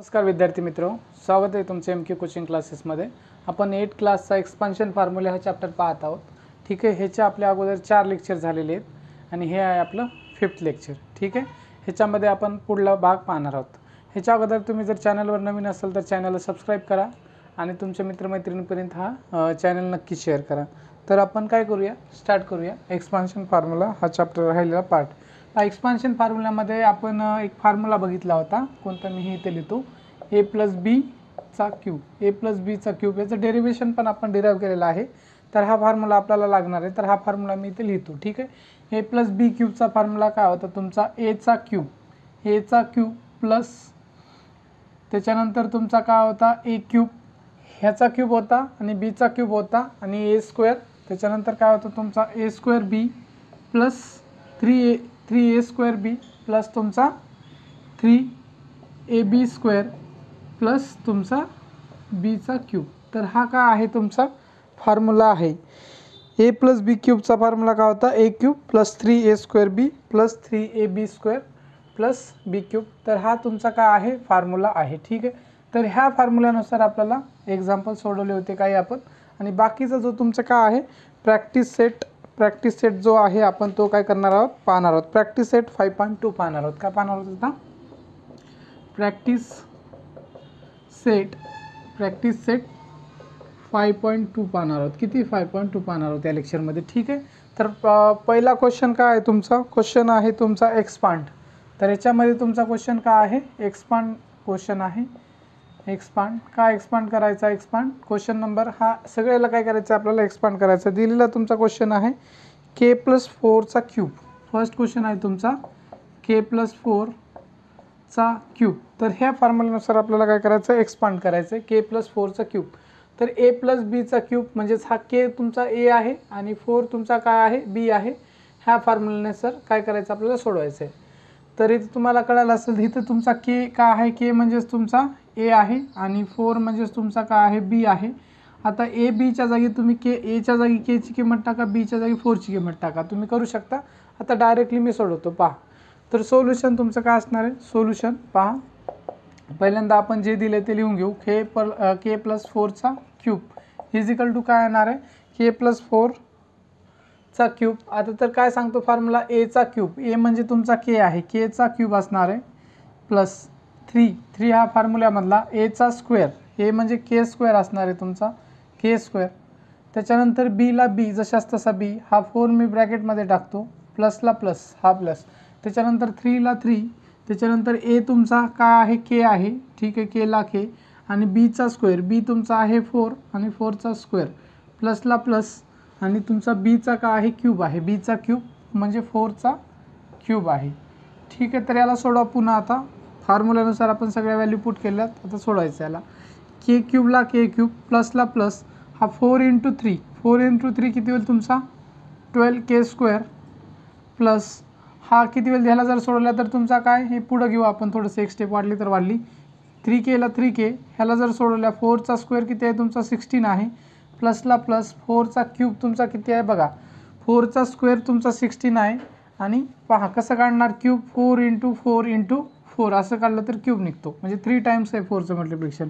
नमस्कार विद्यार्थी मित्रों, स्वागत आहे तुमचे एमके कोचिंग क्लासेसमध्ये। आपण 8 क्लासचा एक्सपान्शन फॉर्म्युला हा चॅप्टर पाहत आहोत। ठीक आहे, ह्याच्या आपल्या अगोदर 4 लेक्चर झालेले आहेत आणि हे आहे आपलं 5th लेक्चर। ठीक आहे, ह्याच्यामध्ये आपण पुढला भाग पाहणार आहोत। ह्याच्या अगोदर तुम्ही जर चॅनलवर नवीन असाल तर चॅनलला सबस्क्राइब करा आणि तुमच्या मित्रमैत्रिणींपर्यंत हा चॅनल नक्की शेअर करा। तर आपण काय करूया, स्टार्ट करूया एक्सपान्शन फॉर्म्युला हा चॅप्टर राहिलेला पार्ट। एक्सपान्शन फॉर्म्युलामध्ये आपण एक फॉर्म्युला बघितला होता, कोणता मी हे इथे लिहितो, a + b चा क्यूब, a + b चा क्यूब। याचं डेरिवेशन पण आपण डिराइव्ह केलेला आहे, तर हा फॉर्म्युला आपल्याला लागणार आहे। तर हा फॉर्म्युला मी इथे लिहितो। ठीक आहे, a + b क्यूबचा फॉर्म्युला काय होता तुमचा, a चा क्यूब प्लस त्याच्यानंतर तुमचा काय होता a क्यूब, ह्याचा क्यूब होता आणि b चा क्यूब होता आणि a स्क्वेअर। त्याच्यानंतर काय होतं तुमचा a² b plus 3a² b plus तुमचा 3ab² प्लस तुमचा b चा क्यूब। तर हा काय आहे तुमचा फॉर्म्युला आहे। a + b क्यूबचा फॉर्म्युला काय होता, a cube plus 3a² b plus 3ab² plus b cube. तर हा तुमचा काय आहे फॉर्म्युला आहे। ठीक आहे, तर ह्या फॉर्म्युल्यानुसार आपल्याला एक्झाम्पल सोडवले होते काही आपण, आणि बाकीचा जो तुमचा काय आहे प्रॅक्टिस सेट जो आहे आपण तो काय करणार आहोत, पाहणार आहोत। प्रॅक्टिस सेट 5.2 पाहणार आहोत। काय पाहणार आहोत आता, प्रॅक्टिस सेट 5.2 पाहणार आहोत। किती 5.2 पाहणार आहोत या लेक्चरमध्ये। ठीक आहे, तर पहिला क्वेश्चन काय आहे तुमचा, क्वेश्चन आहे तुमचा एक्सपांड। तर याच्यामध्ये तुमचा क्वेश्चन काय आहे, एक्सपांड क्वेश्चन आहे। एक्सपांड काय एक्सपांड करायचा, एक्सपांड क्वेश्चन नंबर हा सगळ्याला काय करायचं आपल्याला एक्सपांड करायचं। दिलेला तुमचा क्वेश्चन आहे k+4 चा क्यूब। फर्स्ट क्वेश्चन आहे तुमचा k+4 चा क्यूब। तर ह्या फॉर्म्युल्यानुसार आपल्याला काय करायचं, एक्सपांड करायचं k+4 चा क्यूब। तर a + b चा क्यूब म्हणजेच हा k तुमचा a आहे आणि 4 तुमचा काय आहे b आहे। ह्या फॉर्म्युल्यानुसार काय करायचं आपल्याला सोडवायचं आहे। तर इथे तुम्हाला कळालं असेल, इथं तुमचा k काय आहे, k म्हणजेच तुमचा a आहे आणि 4 म्हणजेच तुमचा काय आहे b आहे। आता a b च्या जागी तुम्ही a च्या जागी k ची किंमत टाका, b च्या जागी 4 ची किंमत टाका, तुम्ही करू शकता। आता डायरेक्टली मी सोडवतो पहा। तर सोल्युशन तुमचं काय असणार आहे, सोल्युशन पहा। पहिल्यांदा आपण जे दिले ते लिहून घेऊ, k+4 चा क्यूब इजिकल टू काय येणार आहे, k+4 चा क्यूब। आता तर काय सांगतो फॉर्म्युला, a चा क्यूब, a म्हणजे तुमचा k आहे, k चा क्यूब असणार आहे प्लस 3 हा फॉर्म्युल्यामधला a चा स्क्वेअर, a म्हणजे k² असणार आहे तुमचा k²। त्याच्यानंतर b ला b जशास तसा b, हा 4 मी ब्रॅकेटमध्ये टाकतो, प्लसला प्लस हा प्लस, त्याच्यानंतर 3 ला 3, त्याच्यानंतर a तुमचा काय आहे k आहे। ठीक आहे, k ला k आणि b चा स्क्वेअर, b तुमचा आहे 4 आणि 4 चा स्क्वेअर प्लसला प्लस आणि तुमचा b चा काय आहे क्यूब आहे, b चा क्यूब म्हणजे 4 चा क्यूब आहे। ठीक आहे, तर याला सोडवा पुन्हा। आता फॉर्म्युल्यानुसार आपण सगळ्या व्हॅल्यू पुट केल्यात, आता सोडवायचं याला। k क्यूबला k क्यूब प्लसला प्लस हा 4 × 3, 4 × 3 किती होईल तुमचा 12k² प्लस हा किती होईल, ह्याला जर सोडवला तर तुमचा काय, हे पुढं घेऊ आपण, थोडंसं एक स्टेप वाढली तर वाढली, 3k ला 3k, ह्याला जर सोडवल्या 4 चा स्क्वेअर किती आहे तुमचा 16 आहे, प्लसला प्लस 4 चा क्यूब तुमचा किती आहे बघा, 4 चा स्क्वेअर तुमचा 16 आहे आणि पहा कसं काढणार, क्यूब 4 × 4 × 4 असं काढलं तर क्यूब निघतो, म्हणजे 3 टाइम्स आहे 4चं मल्टिप्लिकेशन।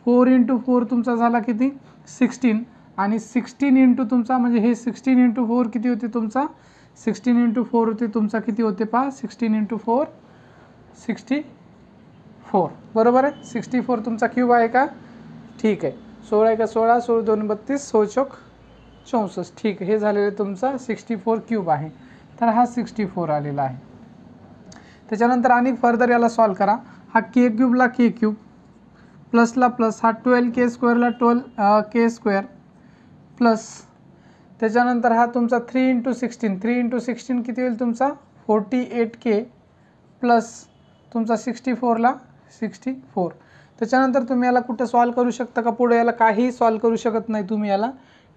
4 × 4 तुमचा झाला किती 16 आणि 16 × तुमचा म्हणजे हे 16 × 4 किती होते तुमचा 16 × 4 होते तुमचा किती होते पहा, 16 × 4 64 बरोबर आहे। 64 तुमचा क्यूब आहे का, ठीक आहे। 16 का 16, 16 2 32, 16 चौक 64। ठीक आहे, हे झालेलं तुमचा 64 क्यूब आहे। तर हा 64 आलेला आहे। त्याच्यानंतर आणि फर्दर याला सॉल्व करा, हा k क्यूबला k क्यूब प्लसला प्लस हा 12k² ला 12k² प्लस त्याच्यानंतर हा तुमचा 3 × 16, 3 × 16 किती होईल तुमचा 48k प्लस तुमचा 64 ला 64। त्याच्यानंतर तुम्ही याला कुठे सॉल्व करू शकता का, पुढे याला काहीही सॉल्व करू शकत नाही तुम्ही याला।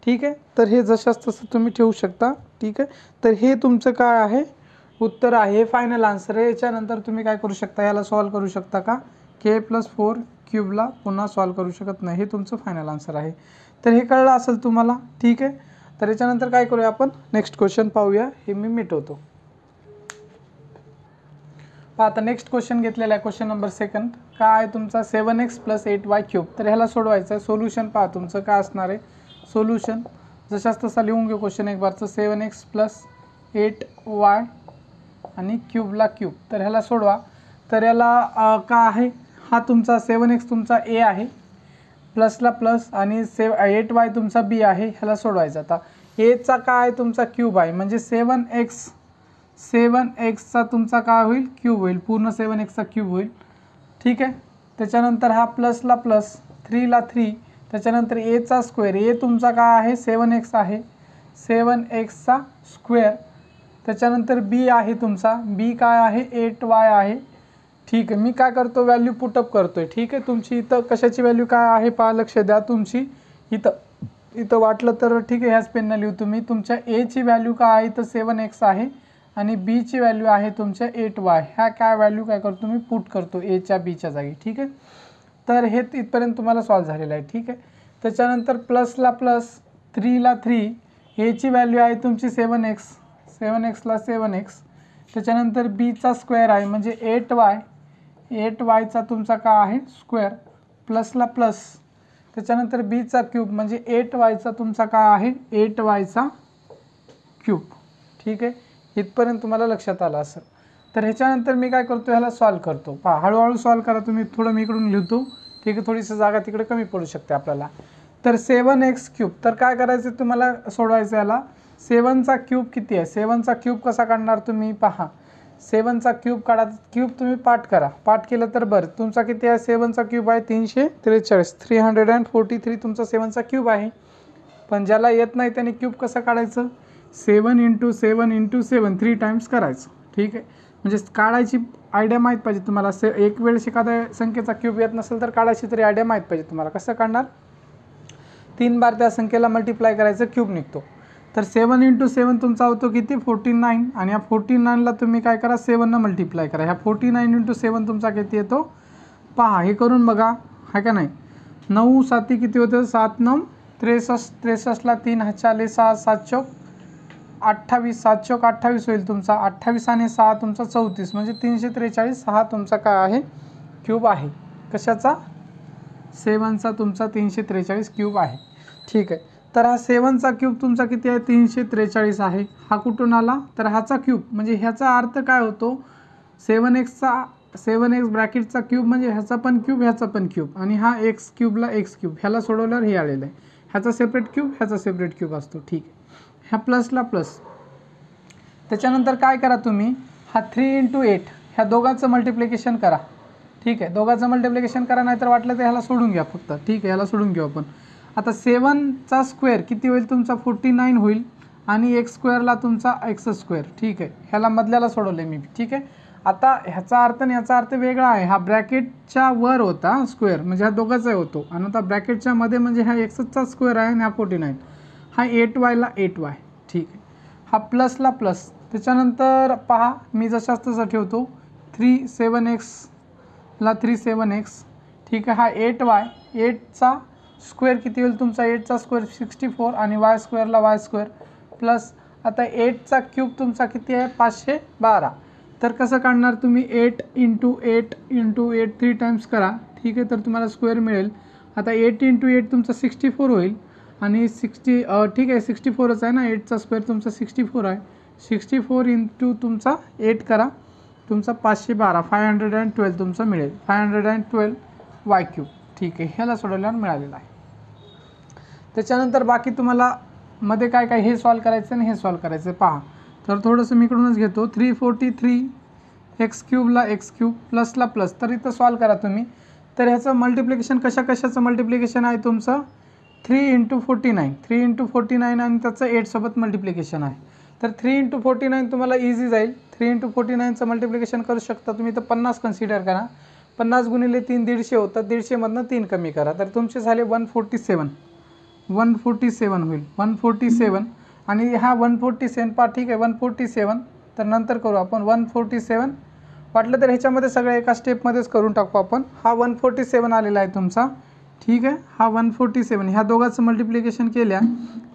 ठीक आहे, तर हे जशास तसं तुम्ही ठेवू शकता। ठीक आहे, तर हे तुमचं काय आहे उत्तर आहे, फायनल आन्सर आहे। याच्यानंतर तुम्ही काय करू शकता, याला सॉल्व करू शकता का, k+4 क्यूबला पुन्हा सॉल्व करू शकत नाही, हे तुमचं फायनल आन्सर आहे। तर हे कळलं असेल तुम्हाला। ठीक आहे, तर याच्यानंतर काय करूया आपण, नेक्स्ट क्वेश्चन पाहूया, हे मी मिटवतो। पहा आता नेक्स्ट क्वेश्चन घेतलेला आहे, क्वेश्चन नंबर 2 काय आहे तुमचा 7x + 8y क्यूब. तर ह्याला सोडवायचं आहे. सोल्युशन पहा तुमचं काय असणार आहे. सोल्युशन जशाच तसा लिहून घेऊ क्वेश्चन एक बारचं. 7x + 8y आणि क्यूबला क्यूब. तर ह्याला सोडवा. तर याला काय आहे, हा तुमचा 7x तुमचा ए आहे, प्लसला प्लस, आणि 8y तुमचा बी आहे. ह्याला सोडवायचं. आता एचा काय आहे तुमचा क्यूब आहे, म्हणजे 7x तुमचा काय होईल, क्यूब होईल. पूर्ण 7x क्यूब होईल. ठीक आहे. त्याच्यानंतर हा प्लसला प्लस, 3ला 3. त्याच्यानंतर एचा स्क्वेअर, ए तुमचा काय आहे 7x आहे, 7x स्क्वेअर. त्याच्यानंतर बी आहे तुमचा, बी काय आहे 8y आहे. ठीक आहे. मी काय करतो, व्हॅल्यू पुटअप करतोय. ठीक आहे. तुमची इथं कशाची व्हॅल्यू काय आहे पहा, लक्ष द्या. तुमची इथं वाटलं तर ठीक आहे, ह्याच पेननं लिहू तुम्ही. तुमच्या एची व्हॅल्यू काय आहे, इथं 7x आहे आणि बीची व्हॅल्यू आहे तुमच्या 8y. ह्या काय व्हॅल्यू काय करतो मी, पुट करतो एच्या बीच्या जागी. ठीक आहे. तर हे इथपर्यंत तुम्हाला सॉल्व्ह झालेलं आहे. ठीक आहे. त्याच्यानंतर प्लसला प्लस, 3ला 3. एची व्हॅल्यू आहे तुमची 7x, 7xला 7x. त्याच्यानंतर बीचा स्क्वेअर आहे म्हणजे 8y, 8yचा तुमचा काय आहे स्क्वेअर, प्लसला प्लस. त्याच्यानंतर बीचा क्यूब म्हणजे 8yचा तुमचा काय आहे 8yचा क्यूब. ठीक आहे. इथपर्यंत तुम्हाला लक्षात आलं असेल. तर ह्याच्यानंतर मी काय करतो, ह्याला सॉल्व करतो. पहा हळूहळू सॉल्व करा तुम्ही. थोडं मी इकडून लिहितो. ठीक आहे. थोडीशी जागा तिकडे कमी पडू शकते आपल्याला. तर 7x क्यूब. तर काय करायचं तुम्हाला सोडवायचं याला. 7चा क्यूब किती आहे, 7चा क्यूब कसा काढणार तुम्ही पहा. 7चा क्यूब काढा. क्यूब तुम्ही पाठ करा. पाठ केलं तर बरं. तुमचा किती आहे 7चा क्यूब आहे 343, 343 तुमचा 7चा क्यूब आहे. पण ज्याला येत नाही त्याने क्यूब कसं काढायचं, 7 × 7 × 7 3 टाइम्स करायचं. ठीक आहे. म्हणजे काढायची आयडिया माहीत पाहिजे तुम्हाला. एक वेळेस एखाद्या संख्येचा क्यूब येत नसेल तर काढायची तरी आयडिया माहीत पाहिजे तुम्हाला. कसं काढणार, 3 बार त्या संख्येला मल्टिप्लाय करायचं, क्यूब निघतो. तर 7 × 7 तुमचा होतो किती 49, आणि या 49ला तुम्ही काय करा 7नं मल्टिप्लाय करा. ह्या 49 × 7 तुमचा किती येतो पहा. हे करून बघा, आहे का नाही. 9 7 किती होतं, 7 9 63, 63ला 3 हाचाले 6, 7 चौक 28, 7 चौक 28 होईल तुमचा. 28 आणि 6 तुमचा 34, म्हणजे 343. हा तुमचा काय आहे क्यूब आहे. कशाचा, 7चा तुमचा 343 क्यूब आहे. ठीक आहे. तर हा 7चा क्यूब तुमचा किती आहे 343 आहे. हा कुठून आला, तर ह्याचा क्यूब. म्हणजे ह्याचा अर्थ काय होतो, 7x ब्रॅकेटचा क्यूब म्हणजे ह्याचा पण क्यूब, ह्याचा पण क्यूब, आणि हा x क्यूबला x क्यूब. ह्याला सोडवल्यावर हे आलेलं आहे. ह्याचा सेपरेट क्यूब, ह्याचा सेपरेट क्यूब असतो. ठीक आहे. ह्या प्लसला प्लस. त्याच्यानंतर काय करा तुम्ही, हा 3 × 8 ह्या दोघांचं मल्टिप्लिकेशन करा. ठीक आहे. दोघांचं मल्टिप्लिकेशन करा, नाहीतर वाटलं तर ह्याला सोडून घ्या फक्त. ठीक आहे. ह्याला सोडून घेऊ आपण. आता 7चा स्क्वेअर किती होईल तुमचा 49 होईल, आणि x स्क्वेअरला तुमचा x स्क्वेअर. ठीक आहे. ह्याला मधल्याला सोडवलं आहे मी. ठीक आहे. आता ह्याचा अर्थ आणि याचा अर्थ वेगळा आहे. हा ब्रॅकेटच्या वर होता स्क्वेअर, म्हणजे हा दोघांचा होतो, आणि आता ब्रॅकेटच्या मध्ये म्हणजे हा xचा स्क्वेअर आहे आणि हा 49. हा 8yला 8y. ठीक आहे. हा प्लसला प्लस. त्याच्यानंतर पहा मी जशाच तसा ठेवतो. 7xला 7x. ठीक आहे. हा 8y, 8चा स्क्वेअर किती होईल तुमचा, 8चा स्क्वेअर 64, आणि y स्क्वेअरला y स्क्वेअर प्लस. आता 8चा क्यूब तुमचा किती आहे 512. तर कसं काढणार तुम्ही, 8 × 8 × 8 3 टाइम्स करा. ठीक आहे. तर तुम्हाला स्क्वेअर मिळेल. आता 8 × 8 तुमचा 64 होईल, आणि 60 ठीक आहे 64च आहे ना, 8चा स्क्वेअर तुमचा 64 आहे. 64 × तुमचा 8 करा, तुमचा 512 512 तुमचा मिळेल. 512 y क्यूब. ठीक आहे. ह्याला सोडवल्यावर मिळालेलं आहे. त्याच्यानंतर बाकी तुम्हाला मध्ये काय काय हे सॉल्व करायचं आणि हे सॉल्व करायचं पहा. तर थोडंसं मी इकडूनच घेतो. 343 x क्यूबला x क्यूब प्लसला प्लस. तर इथं सॉल्व करा तुम्ही. तर ह्याचं मल्टिप्लिकेशन कशाचं मल्टिप्लिकेशन आहे तुमचं 3 × 49, 3 × 49, आणि त्याचं 8 सोबत मल्टिप्लिकेशन आहे. तर 3 × 49 तुम्हाला इझी जाईल. 3 × 49चं मल्टिप्लिकेशन करू शकता तुम्ही. तर 50 कन्सिडर करा. 50 × 3 150 होतात. 150मधनं 3 कमी करा. तर तुमचे झाले 147 होईल. 147, आणि हा 147 पहा. ठीक आहे. 147 तर नंतर करू आपण. 147 वाटलं तर ह्याच्यामध्ये सगळं एका स्टेपमध्येच करून टाकू आपण. हा 147 आलेला आहे तुमचा. ठीक आहे. हा 147 ह्या दोघांचं मल्टिप्लिकेशन केल्या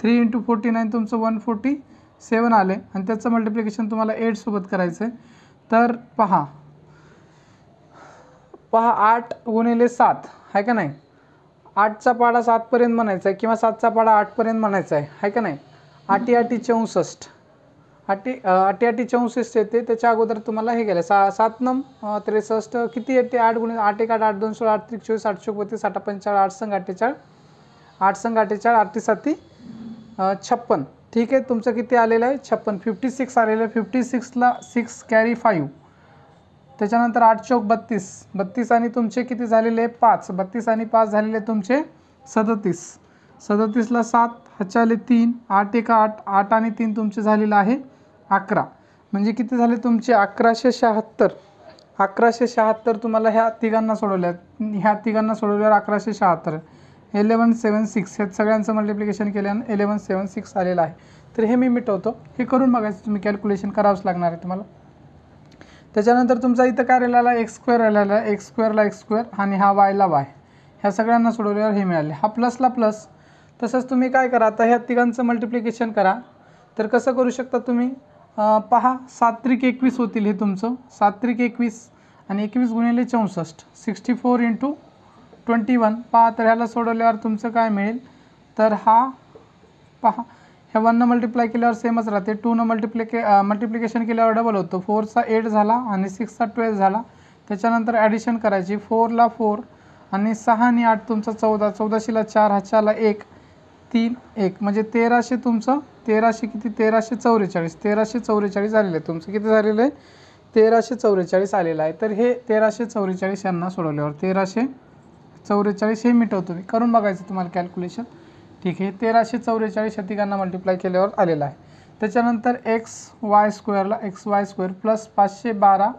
3 × 49 तुमचं 147 आले, आणि त्याचं मल्टिप्लिकेशन तुम्हाला 8 सोबत करायचं आहे. तर पहा पहा 8 गुणिले 7 आहे का नाही, 8चा पाडा 7पर्यंत म्हणायचा आहे किंवा 7चा पाडा 8पर्यंत म्हणायचा आहे का नाही. 8 8 64, 8 8 64 येते. त्याच्या अगोदर तुम्हाला हे गेलं 7 9 63 किती येते, 8 गुणिले 8 1 8 8 2 16 8 3 24 8 34 8 45 8 संग 48 8 संग 48 8 7 56. ठीक आहे, तुमचं किती आलेलं आहे 56, 56 आलेलं आहे. 56ला 6 कॅरी 5, त्याच्यानंतर 8 चौक 32, 32 आणि तुमचे किती झालेले 5, 32 आणि 5 झालेले तुमचे 37, 37ला 7 ह्याच्याले 3 8 1 8 8 आणि 3 तुमचे झालेलं आहे 11. म्हणजे किती झाले तुमचे 1176. 1176 तुम्हाला ह्या तिघांना सोडवल्यात, ह्या तिघांना सोडवल्यावर 1176 1176 हे सगळ्यांचं मल्टिप्लिकेशन केल्यानं 1176 आलेलं आहे. तर हे मी मिटवतो, हे करून बघायचं, तुम्ही कॅल्क्युलेशन करावंच लागणार आहे तुम्हाला. त्याच्यानंतर तुमचा इथं काय राहिलेला x स्क्वेअर राहिलेला आहे, x स्क्वेअरला x स्क्वेअर आणि हा yला y, ह्या सगळ्यांना सोडवल्यावर हे मिळाले. हा प्लसला प्लस. तसंच तुम्ही काय करा, आता ह्या तिघांचं मल्टिप्लिकेशन करा. तर कसं करू शकता तुम्ही, पहा 7 त्रिक 21 होतील हे तुमचं, 7 त्रिक 21 आणि 21 गुणिले 64 64 इंटू 21. पहा तर ह्याला सोडवल्यावर तुमचं काय मिळेल, तर हा पहा ह्या 1 मल्टिप्लाय केल्यावर सेमच राहते, 2 मल्टिप्लिकेशन केल्यावर डबल होतं, 4चा 8 झाला आणि 6चा 12 झाला. त्याच्यानंतर ॲडिशन करायची, 4ला 4 आणि 6 आणि 8 तुमचा 14, 14शीला 4 ह्याच्याला 1 3 1 म्हणजे 1300 तुमचं 1300 किती 1344 1344 झालेलं आहे तुमचं. किती झालेलं आहे 1344 आलेलं आहे. तर हे 1344 यांना सोडवल्यावर 1344 हे मिटवतो मी, करून बघायचं तुम्हाला कॅल्क्युलेशन. ठीक आहे, 1344 या तिघांना मल्टिप्लाय केल्यावर आलेला आहे. त्याच्यानंतर एक्स वाय स्क्वेअरला XY स्क्वेअर प्लस 512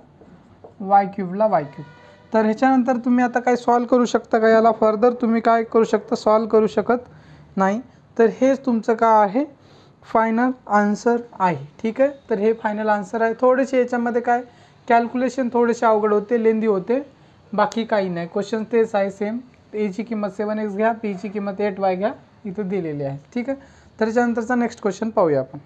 वाय क्यूबला वाय क्यूब. तर ह्याच्यानंतर तुम्ही आता काय सॉल्व करू शकता का, याला फर्दर तुम्ही काय करू शकता, सॉल्व करू शकत नाही. तर हेच तुमचं काय आहे फायनल आन्सर आहे. ठीक आहे, तर हे फायनल आन्सर आहे. थोडेसे याच्यामध्ये काय कॅल्क्युलेशन थोडेसे अवघड होते, लेंदी होते, बाकी काही नाही. क्वेश्चन तेच आहे सेम. एची किंमत 7x घ्या, पीची किंमत 8y घ्या, इथं दिलेली आहे. ठीक आहे, तर त्याच्यानंतरचा नेक्स्ट क्वेश्चन पाहूया आपण.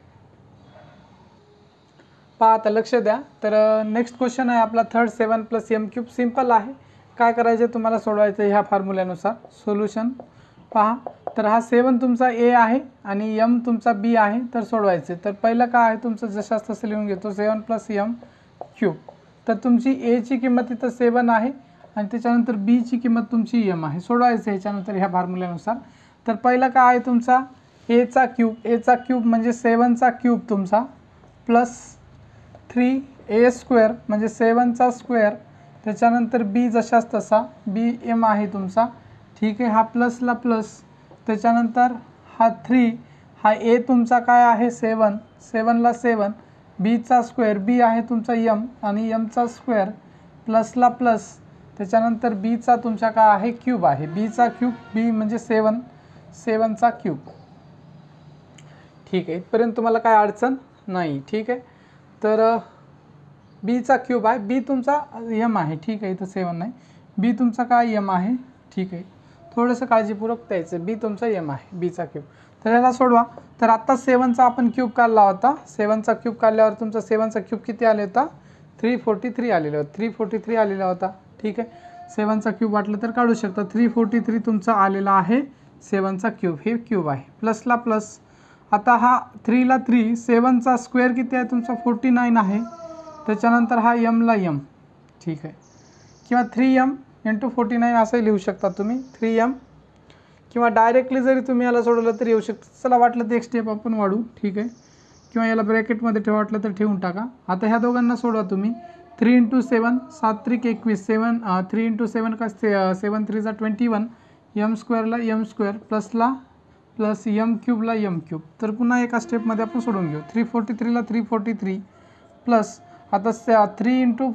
पहा आता लक्ष द्या. तर नेक्स्ट क्वेश्चन आहे आपला 3rd 7 + m³ सिंपल आहे. काय करायचं तुम्हाला सोडवायचं ह्या फॉर्म्युल्यानुसार. सोल्युशन पहा, तर हा 7 तुमचा A आहे आणि m तुमचा B आहे. तर सोडवायचे, तर पहिलं काय आहे तुमचं जशाच तसं लिहून घेतो 7 + m³. तर तुमची A ची किंमत इथं 7 आहे आणि त्याच्यानंतर B ची किंमत तुमची m आहे. सोडवायचं ह्याच्यानंतर ह्या फॉर्म्युल्यानुसार. तर पहिला काय आहे तुमचा A चा क्यूब म्हणजे 7चा क्यूब तुमचा प्लस 3a स्क्वेअर म्हणजे 7चा स्क्वेअर. त्याच्यानंतर B जशाच तसा B m आहे तुमचा. ठीक आहे, हा प्लसला प्लस. त्याच्यानंतर हा 3, हा A तुमचा काय आहे 7, 7ला 7, Bचा स्क्वेअर B आहे तुमचा m आणि mचा स्क्वेअर प्लसला प्लस. त्याच्यानंतर Bचा तुमचा काय आहे क्यूब आहे, Bचा क्यूब, B म्हणजे 7चा क्यूब. ठीक आहे, इथपर्यंत तुम्हाला काय अडचण नाही. ठीक आहे, तर Bचा क्यूब आहे, B तुमचा m आहे. ठीक आहे, इथं 7 नाही, B तुमचा काय m आहे. ठीक आहे, थोडंसं काळजीपूर्वक द्यायचं, B तुमचा m आहे, Bचा क्यूब. तर याला सोडवा. तर आता 7चा आपण क्यूब काढला होता, 7चा क्यूब काढल्यावर तुमचा 7चा क्यूब किती आले होता 343 आलेला होता, 343 आलेला होता. ठीक आहे, 7चा क्यूब वाटलं तर काढू शकता. 343 तुमचा आलेला आहे 7चा क्यूब, हे क्यूब आहे प्लसला प्लस. आता हा 3ला 3, 7चा स्क्वेअर किती आहे तुमचा 49 आहे. त्याच्यानंतर हा mला m. ठीक आहे, किंवा 3m × 49 असंही लिहू शकता तुम्ही, 3m, किंवा डायरेक्टली जरी तुम्ही याला सोडवलं तरी येऊ शकतं. चला वाटलं तर एक स्टेप आपण वाढू. ठीक आहे, किंवा याला ब्रॅकेटमध्ये ठेवा वाटलं तर ठेवून टाका. आता ह्या दोघांना सोडवा तुम्ही. 3 × 7 7 त्रिक 21, 3 × 7 का 7 3 21, m स्क्वेअरला m स्क्वेअर प्लसला प्लस m³ ला m³. तर पुन्हा एका स्टेपमध्ये आपण सोडून घेऊ. 343ला 343 प्लस आता 3 ×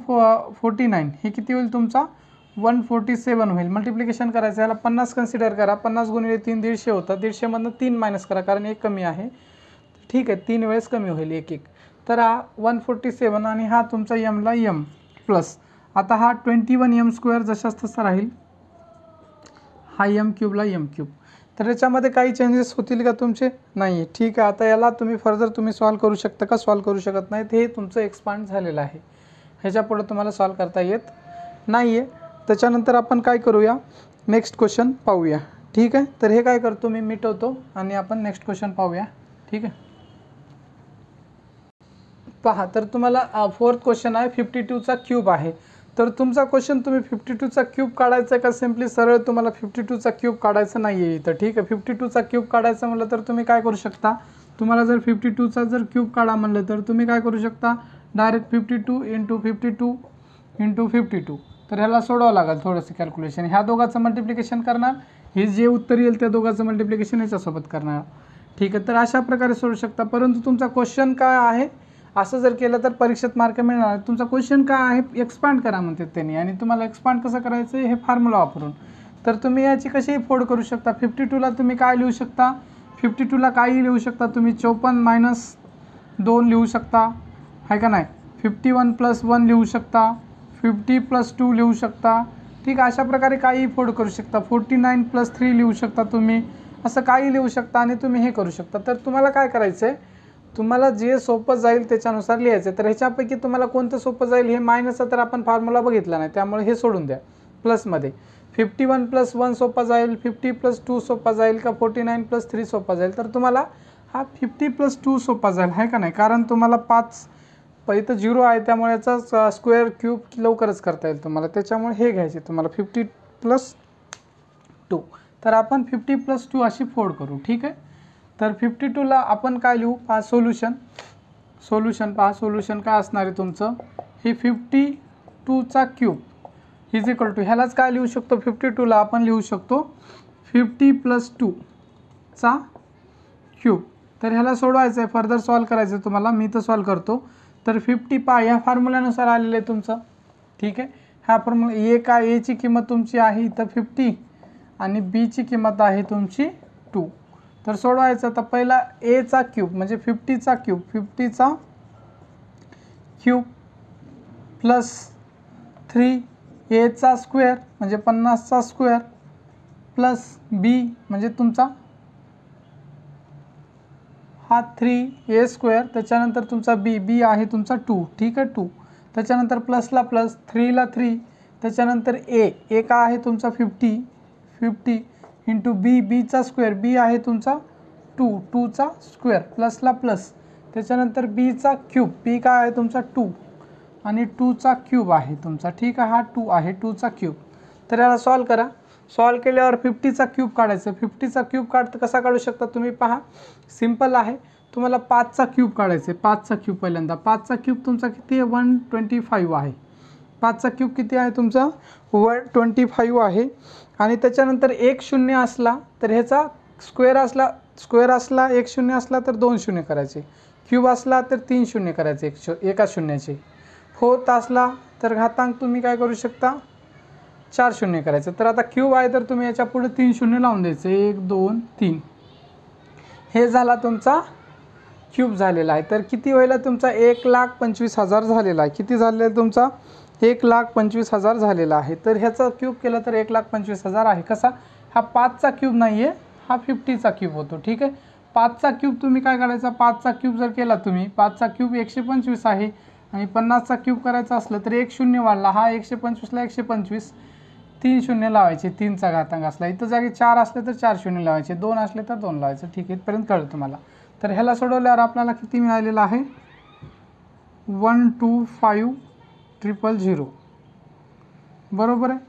49 हे किती होईल तुमचा 147 होईल. मल्टिप्लिकेशन करायचं, याला 50 कन्सिडर करा. 50 गुणिले 3 150 होतं, 150मधनं 3 मायनस करा कारण एक कमी आहे. ठीक आहे, 3 वेळेस कमी होईल एक एक. तर हा 147 आणि हा तुमचा mला m प्लस. आता हा 21 m स्क्वेअर जशाच तसा राहील, हा m³ ला m³. तर याच्यामध्ये काही चेंजेस होतील का तुमचे नाही. ठीक आहे, आता याला तुम्ही फर्दर तुम्ही सॉल्व करू शकता का, सॉल्व करू शकत नाही. हे तुमचं एक्सपांड झालेलं आहे, ह्याच्या पुढे तुम्हाला सॉल्व करता येत नाही आहे. त्याच्यानंतर आपण काय करूया, नेक्स्ट क्वेश्चन पाहूया. ठीक आहे, तर हे काय करतो मी मिटवतो आणि आपण नेक्स्ट क्वेश्चन पाहूया. ठीक आहे, पहा. तर तुम्हाला फोर्थ क्वेश्चन आहे 52चा क्यूब आहे. तर तुमचा क्वेश्चन तुम्ही 52चा क्यूब काढायचा का सिम्पली सरळ तुम्हाला 52चा क्यूब काढायचं नाही आहे इथं. ठीक आहे, 52चा क्यूब काढायचं म्हटलं तर तुम्ही काय करू शकता, तुम्हाला जर 52चा जर क्यूब काढा म्हणलं तर तुम्ही काय करू शकता, डायरेक्ट 52 × 52 × 52. तर ह्याला सोडवावं लागेल थोडंसं कॅल्क्युलेशन. ह्या दोघांचं मल्टिप्लिकेशन करणार, हे जे उत्तर येईल त्या दोघांचं मल्टिप्लिकेशन ह्याच्यासोबत करणार. ठीक आहे, तर अशा प्रकारे सोडू शकता. परंतु तुमचा क्वेश्चन काय आहे, असं जर केलं तर परीक्षेत मार्क मिळणार. तुमचा क्वेश्चन काय आहे, एक्सपांड करा म्हणते त्यांनी, आणि तुम्हाला एक्सपांड कसं करायचं हे फॉर्म्युला वापरून. तर तुम्ही याची कशी फोड करू शकता, 52ला तुम्ही काय लिहू शकता, 52ला काही लिहू शकता तुम्ही, 54 - 2 लिहू शकता, आहे का नाही. 51 + 1 लिहू शकता, 50 + 2 लिहू शकता. ठीक आहे, अशा प्रकारे काही फोड करू शकता. 49 + 3 लिहू शकता तुम्ही, असं काही लिहू शकता आणि तुम्ही हे करू शकता. तर तुम्हाला काय करायचं आहे, तुम्हाला जे सोपं जाईल त्याच्यानुसार लिहायचं. तर ह्याच्यापैकी तुम्हाला कोणतं सोपं जाईल, हे मायनसचा तर आपण फॉर्म्युला बघितला नाही त्यामुळे हे सोडून द्या. प्लसमध्ये 51 + 1 सोपा जाईल, 50 + 2 सोपा जाईल का 49 + 3 सोपा जाईल. तर तुम्हाला हा 50 + 2 सोपा जाईल, आहे का नाही. कारण तुम्हाला 5 इथं 0 आहे त्यामुळे याचा स्क्वेअर क्यूब लवकरच करता येईल तुम्हाला, त्याच्यामुळे हे घ्यायचे तुम्हाला 50 + 2. तर आपण 50 + 2 अशी फोड करू. ठीक आहे, तर 52ला आपण काय लिहू, पहा सोल्युशन. पहा सोल्युशन काय असणार आहे तुमचं, हे 52चा क्यूब इज इक्वल टू, ह्यालाच काय लिहू शकतो, 52ला आपण लिहू शकतो 50 + 2चा क्यूब. तर ह्याला सोडवायचं आहे, फर्दर सॉल्व करायचं आहे तुम्हाला, मी तर सॉल्व करतो. तर 50 पहा ह्या फॉर्म्युल्यानुसार आलेलं आहे तुमचं. ठीक आहे, ह्या फॉर्म्युला ए काय, एची किंमत तुमची आहे इथं 50 आणि बीची किंमत आहे तुमची 2. तर सोडवायचं, तर पहिला एचा क्यूब म्हणजे 50चा क्यूब, 50चा क्यूब प्लस 3 एचा स्क्वेअर म्हणजे 50चा स्क्वेअर प्लस बी म्हणजे तुमचा हा 3a स्क्वेअर, त्याच्यानंतर तुमचा बी आहे तुमचा 2. ठीक आहे, 2. त्याच्यानंतर प्लसला प्लस, 3ला 3, त्याच्यानंतर ए का आहे तुमचा 50 इंटू बीचा स्क्वेअर, बी आहे तुमचा 2चा स्क्वेअर प्लसला प्लस, त्याच्यानंतर बीचा क्यूब, बी काय आहे तुमचा 2 आणि 2चा क्यूब आहे तुमचा. ठीक आहे, हा 2 आहे, 2चा क्यूब. तर याला सॉल्व करा. सॉल्व केल्यावर 50चा क्यूब काढायचं. 50चा क्यूब कसा काढू शकता तुम्ही, पहा सिम्पल आहे. तुम्हाला 5चा क्यूब काढायचं आहे. 5चा क्यूब पहिल्यांदा, 5चा क्यूब तुमचा किती आहे, 125 आहे. 5चा क्यूब किती आहे तुमचा, 125 आहे. आणि त्याच्यानंतर 1 0 असला तर ह्याचा स्क्वेअर असला 1 0 असला तर 2 0 करायचे, क्यूब असला तर 3 0 करायचे एका शून्याचे. फोर्थ असला तर घातांक तुम्ही काय करू शकता, 4 0 करायचं. तर आता क्यूब आहे तर तुम्ही याच्या पुढे 3 0 लावून द्यायचं, 1 2 3. हे झाला तुमचा क्यूब झालेला आहे. तर किती होईल तुमचा, 1,25,000 झालेला आहे. किती झालेला आहे तुमचा, 1,25,000 झालेला आहे. तर ह्याचा क्यूब केलं तर 1,25,000 आहे. कसा, हा 5चा क्यूब नाही आहे, हा 50चा क्यूब होतो. ठीक आहे, 5चा क्यूब तुम्ही काय करायचा, 5चा क्यूब जर केला तुम्ही, 5चा क्यूब 125 आहे आणि 50चा क्यूब करायचा असलं तर 1 0 वाढला, हा 125ला 125, 3 0 लावायचे, 3चा घातांक असला. इथं जागी 4 असले तर 4 0 लावायचे, 2 असले तर 2 लावायचे. ठीक आहे, इथपर्यंत कळलं तुम्हाला. तर ह्याला सोडवल्यावर आपल्याला किती मिळालेलं आहे, 125,000 बरोबर आहे.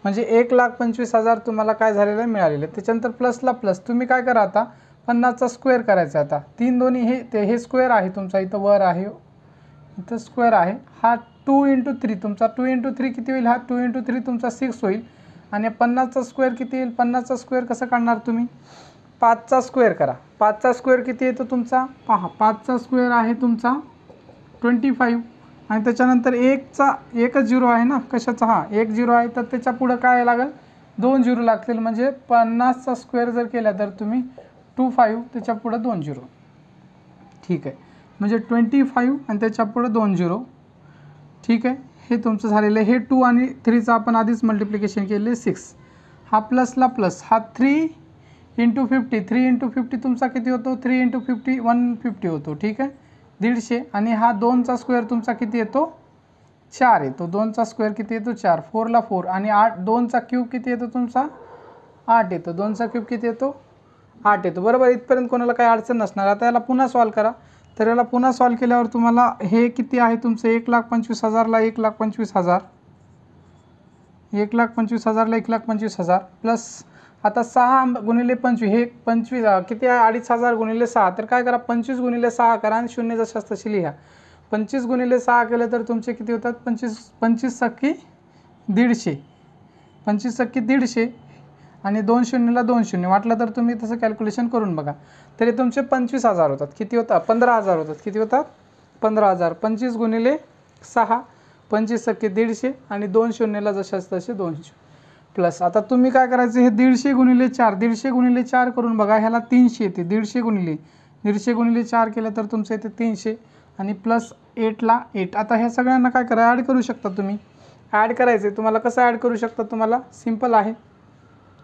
म्हणजे 1,25,000 तुम्हाला काय झालेलं आहे, मिळालेलं आहे. त्याच्यानंतर प्लसला प्लस तुम्ही काय करा, आता 50चा स्क्वेअर करायचा. आता 3 दोन्ही हे स्क्वेअर आहे तुमचा, इथं वर आहे, इथं स्क्वेअर आहे. हा 2 × 3 तुमचा, 2 × 3 किती होईल, हा 2 × 3 तुमचा 6 होईल. आणि 50चा स्क्वेअर किती येईल, 50चा स्क्वेअर कसं काढणार तुम्ही, 5चा स्क्वेअर करा. 5चा स्क्वेअर किती येतो तुमचा, पहा 5चा स्क्वेअर आहे तुमचा 25 आणि त्याच्यानंतर 1च 0 आहे ना, कशाचा, हा 1 0 आहे. तर त्याच्या पुढं काय लागेल, 2 0 लागतील. म्हणजे 50चा स्क्वेअर जर केला तर तुम्ही 25 त्याच्या पुढं 2 0. ठीक आहे, म्हणजे 25 आणि त्याच्या पुढं 2 0. ठीक आहे, हे तुमचं झालेलं आहे. हे 2 आणि 3चं आपण आधीच मल्टिप्लिकेशन केले 6. हा प्लसला प्लस, हा 3 × 50, 3 × 50 तुमचा किती होतो, 3 × 50 150 होतो. ठीक आहे, 150. आणि हा 2चा स्क्वेअर तुमचा किती येतो, 4 येतो, 2चा स्क्वेअर किती येतो 4, 4ला 4 आणि 8, 2चा क्यूब किती येतो तुमचा 8 येतो, 2चा क्यूब किती येतो 8 येतो, बरोबर. इथपर्यंत कोणाला काही अडचण नसणार. आता याला पुन्हा सॉल्व करा. तर याला पुन्हा सॉल्व केल्यावर तुम्हाला हे किती आहे तुमचं 1,25,000ला 1,25,000, 1,25,000ला 1,25,000 प्लस आता 6 गुणिले 25, हे 25 किती आहे 2,500 गुणिले 6, तर काय करा 25 गुणिले 6 करा आणि 0 जशास तशी लिहा. 25 गुणिले 6 केलं तर तुमचे किती होतात 25 सक्की 150, 25 सक्की 150 आणि 2 शून्यला 2 शून्य, वाटलं तर तुम्ही तसं कॅल्क्युलेशन करून बघा. तरी तुमचे 25,000 होतात. किती होतात 15,000 होतात. किती होतात 15,000. 25 गुणिले 6, 25 सक्के 150 आणि 2 शून्यला जशाच तसे 200 प्लस. आता तुम्ही काय करायचं हे 150 गुणिले 4, 150 गुणिले 4 करून बघा. ह्याला 300 येते. 150 गुणिले 4 केलं तर तुमचं येते 300 आणि प्लस 8ला 8. आता ह्या सगळ्यांना काय करा ॲड करू शकता तुम्ही. ॲड करायचं आहे तुम्हाला. कसं ॲड करू शकता तुम्हाला सिंपल आहे.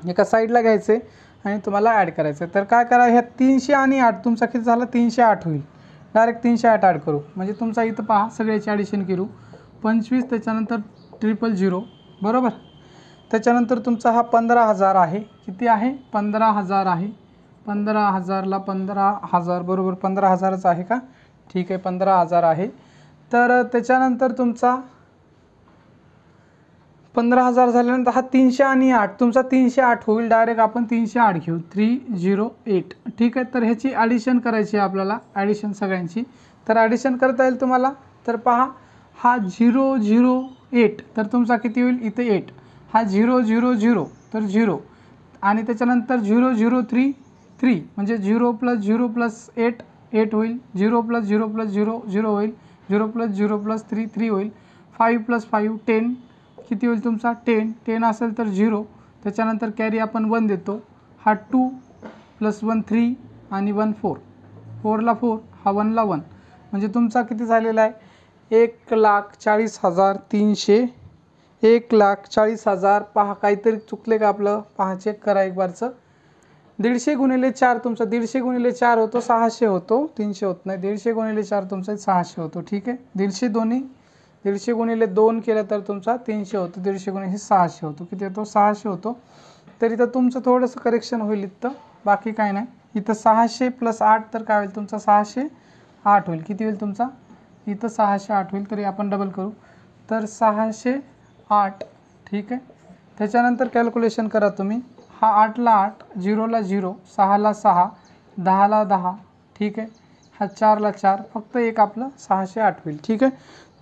एका साईडला घ्यायचं आहे आणि तुम्हाला ॲड करायचं आहे. तर काय करा ह्या 300 आणि 8 तुमचा किती झाला 308 होईल. डायरेक्ट 308 ॲड करू म्हणजे तुमचा इथं पहा सगळ्याची ॲडिशन करू. 25 त्याच्यानंतर 000 बरोबर. त्याच्यानंतर तुमचा हा 15,000 आहे. किती आहे 15,000 आहे. 15,000ला 15,000 बरोबर 15,000च आहे का. ठीक आहे 15,000 आहे. तर त्याच्यानंतर तुमचा 15,000 झाल्यानंतर हा 300 आणि 8 तुमचा 308 होईल. डायरेक्ट आपण 308 घेऊ 308. ठीक आहे. तर ह्याची ॲडिशन करायची आहे आपल्याला. ॲडिशन सगळ्यांची. तर ॲडिशन करता येईल तुम्हाला. तर पहा हा 008 तर तुमचा किती होईल इथे 8. हा 000 तर 0 आणि त्याच्यानंतर 0033 म्हणजे 0 + 0 + 8 8 होईल. 0 + 0 + 0 0 होईल. 0 + 0 + 3 3 होईल. 5 + 5 10 किती होईल तुमचा 10 10 असेल तर 0. त्याच्यानंतर कॅरी आपण 1 देतो. हा 2 + 1 3 आणि 1 4 4ला 4 हा 1ला 1 म्हणजे तुमचा किती झालेला आहे 1,40,300 1,40,000. पहा काहीतरी चुकले का आपलं पहा चेक करा एक बारचं. 150 गुणिले 4 तुमचा 150 गुणिले 4 होतो 600 होतो 300 होत नाही. 150 गुणिले 4 तुमचा 600 होतो. ठीक आहे. 150 दोन्ही 150 गुणिले 2 केलं तर तुमचा 300 होतो. 150 गुणिले 600 होतो. किती होतो 600 होतो. तर इथं तुमचं थोडंसं करेक्शन होईल इथं बाकी काय नाही. इथं 600 + 8 तर काय होईल तुमचा 608 होईल. किती होईल तुमचा इथं 608 होईल. तरी आपण डबल करू तर 608. ठीक आहे. त्याच्यानंतर कॅल्क्युलेशन करा तुम्ही. हा 8ला 8 0ला 0 6ला 6 10ला 10. ठीक आहे. हा 4ला 4 फक्त एक आपलं 608 होईल. ठीक आहे.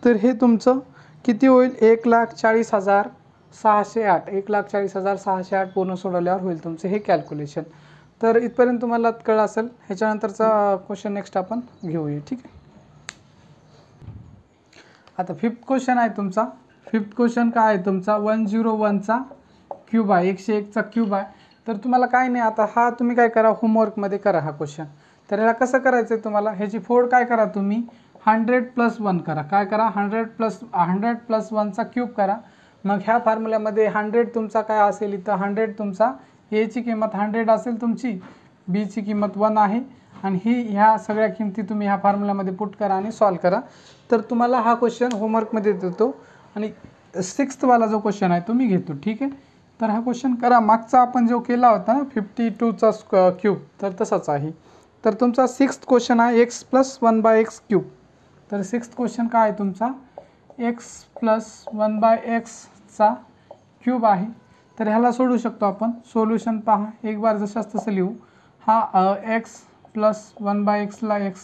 तर हे तुमचं किती होईल 1,40,608 1,40,608 पूर्ण सोडवल्यावर होईल तुमचं हे कॅल्क्युलेशन. तर इथपर्यंत तुम्हाला कळलं असेल. ह्याच्यानंतरचा क्वेश्चन नेक्स्ट आपण घेऊया. ठीक आहे. आता 5th क्वेश्चन आहे तुमचा. 5th क्वेश्चन काय आहे तुमचा 101चा क्यूब आहे 101चा क्यूब आहे. तर तुम्हाला काय नाही आता हा तुम्ही काय करा होमवर्कमध्ये करा हा क्वेश्चन. तर याला कसं करायचं आहे तुम्हाला ह्याची फोड काय करा तुम्ही 100 + 1 करा. काय करा 100 + 1चा क्यूब करा. मग ह्या फॉर्म्युल्यामध्ये 100 तुमचा काय असेल इथं 100 तुमचा एची किंमत 100 असेल तुमची बीची किंमत 1 आहे आणि ह्या सगळ्या किमती तुम्ही ह्या फॉर्म्युल्यामध्ये पुट करा आणि सॉल्व करा. तर तुम्हाला हा क्वेश्चन होमवर्कमध्ये देतो आणि 6th वाला जो क्वेश्चन आहे तो मी घेतो. ठीक आहे. तर हा क्वेश्चन करा. मागचा आपण जो केला होता ना 52चा क्यूब तर तसाच आहे. तर तुमचा 6th क्वेश्चन आहे x + 1/x क्यूब. तर 6th क्वेश्चन काय आहे तुमचा x + 1/xचा क्यूब आहे. तर ह्याला सोडू शकतो आपण. सोल्युशन पहा एक बार जशाच तसं लिहू. हा x + 1/xला x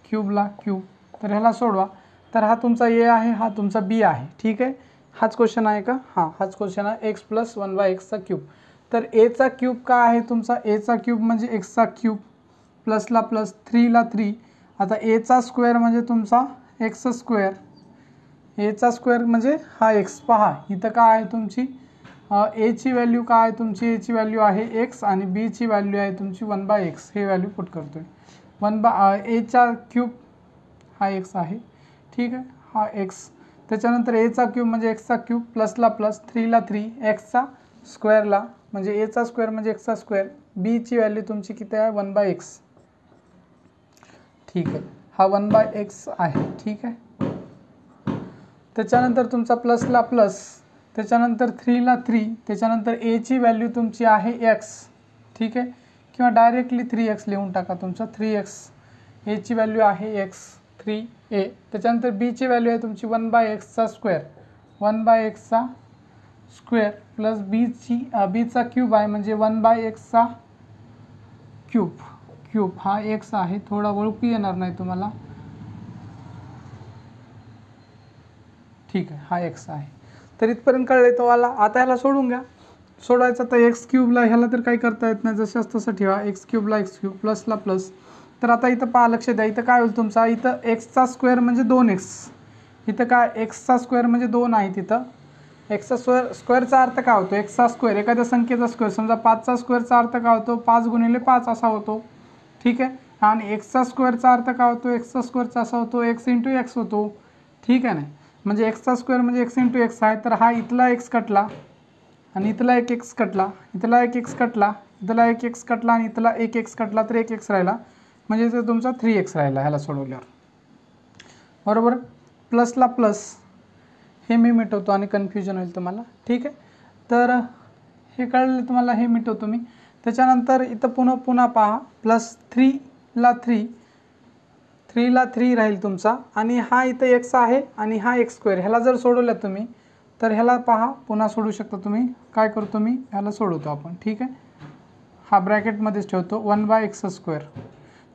क्यूबला क्यूब. तर ह्याला सोडवा. तर हा तुमचा a आहे हा तुमचा b आहे. ठीक आहे. हाच क्वेश्चन आहे का हां हाच क्वेश्चन आहे x + 1/xचा क्यूब. तर एचा क्यूब काय आहे तुमचा एचा क्यूब म्हणजे एक्सचा क्यूब प्लसला प्लस 3ला 3. आता एचा स्क्वेअर म्हणजे तुमचा एक्स स्क्वेअर. एचा स्क्वेअर म्हणजे हा एक्स. पहा इथं काय आहे तुमची एची व्हॅल्यू काय आहे तुमची एची व्हॅल्यू आहे एक्स आणि बीची व्हॅल्यू आहे तुमची 1/x. हे व्हॅल्यू पुट करतो आहे. एचा क्यूब हा एक्स आहे. ठीक आहे. हा एक्स. त्याच्यानंतर एचा क्यूब म्हणजे एक्सचा क्यूब प्लसला प्लस 3ला 3 एक्सचा स्क्वेअरला म्हणजे एचा स्क्वेअर म्हणजे एक्सचा स्क्वेअर. बीची व्हॅल्यू तुमची किती आहे 1/x. ठीक आहे. हा 1/x आहे. ठीक आहे. त्याच्यानंतर तुमचा प्लसला प्लस, त्याच्यानंतर 3ला 3, त्याच्यानंतर एची व्हॅल्यू तुमची आहे x, ठीक आहे, किंवा डायरेक्टली 3x लिहून टाका तुमचं 3x, एची व्हॅल्यू आहे x 3a, त्याच्यानंतर बीची व्हॅल्यू आहे तुमची 1/x² 1/x² प्लस बीचा क्यूब आहे म्हणजे 1/x³ क्यूब हा x आहे, थोडा ओळखू येणार नाही तुम्हाला, ठीक आहे, हा x आहे. तर इथपर्यंत कळले तुम्हाला. आता ह्याला सोडून घ्या. सोडवायचं तर x³ ह्याला तर काही करता येत नाही, जसं तसं ठेवा, x³ x³ प्लसला प्लस. तर आता इथं पहा, लक्ष द्या, इथं काय होईल तुमचा, इथं x चा स्क्वेअर म्हणजे 2x, इथं काय x चा स्क्वेअर म्हणजे 2 आहे, तिथं x चा स्क्वेअरचा अर्थ काय होतो, x चा स्क्वेअर एखाद्या संख्येचा स्क्वेअर, समजा 5चा स्क्वेअरचा अर्थ काय होतो 5 × 5 असा होतो, ठीक आहे. आणि x चा स्क्वेअरचा अर्थ काय होतो, x चा स्क्वेअरचा असा होतो x × x होतो, ठीक आहे ना. म्हणजे x चा स्क्वेअर म्हणजे x × x आहे. तर हा इथला x कटला आणि इथला एक x कटला, इथला एक x कटला, इथला एक x कटला आणि इथला एक x कटला, तर एक x राहिला, म्हणजे इथं तुमचा 3x राहिला ह्याला सोडवल्यावर, बरोबर. प्लसला प्लस हे मी मिटवतो आणि कन्फ्युजन होईल तुम्हाला, ठीक आहे. तर हे कळलं तुम्हाला, हे मिटवतो मी. त्याच्यानंतर इथं पुन्हा पहा, प्लस 3ला 3 राहील तुमचा, आणि हा इथं x आहे आणि हा x². ह्याला जर सोडवलं तुम्ही तर ह्याला पहा, पुन्हा सोडू शकता तुम्ही. काय करतो मी, ह्याला सोडवतो आपण, ठीक आहे. हा ब्रॅकेटमध्येच ठेवतो 1/x².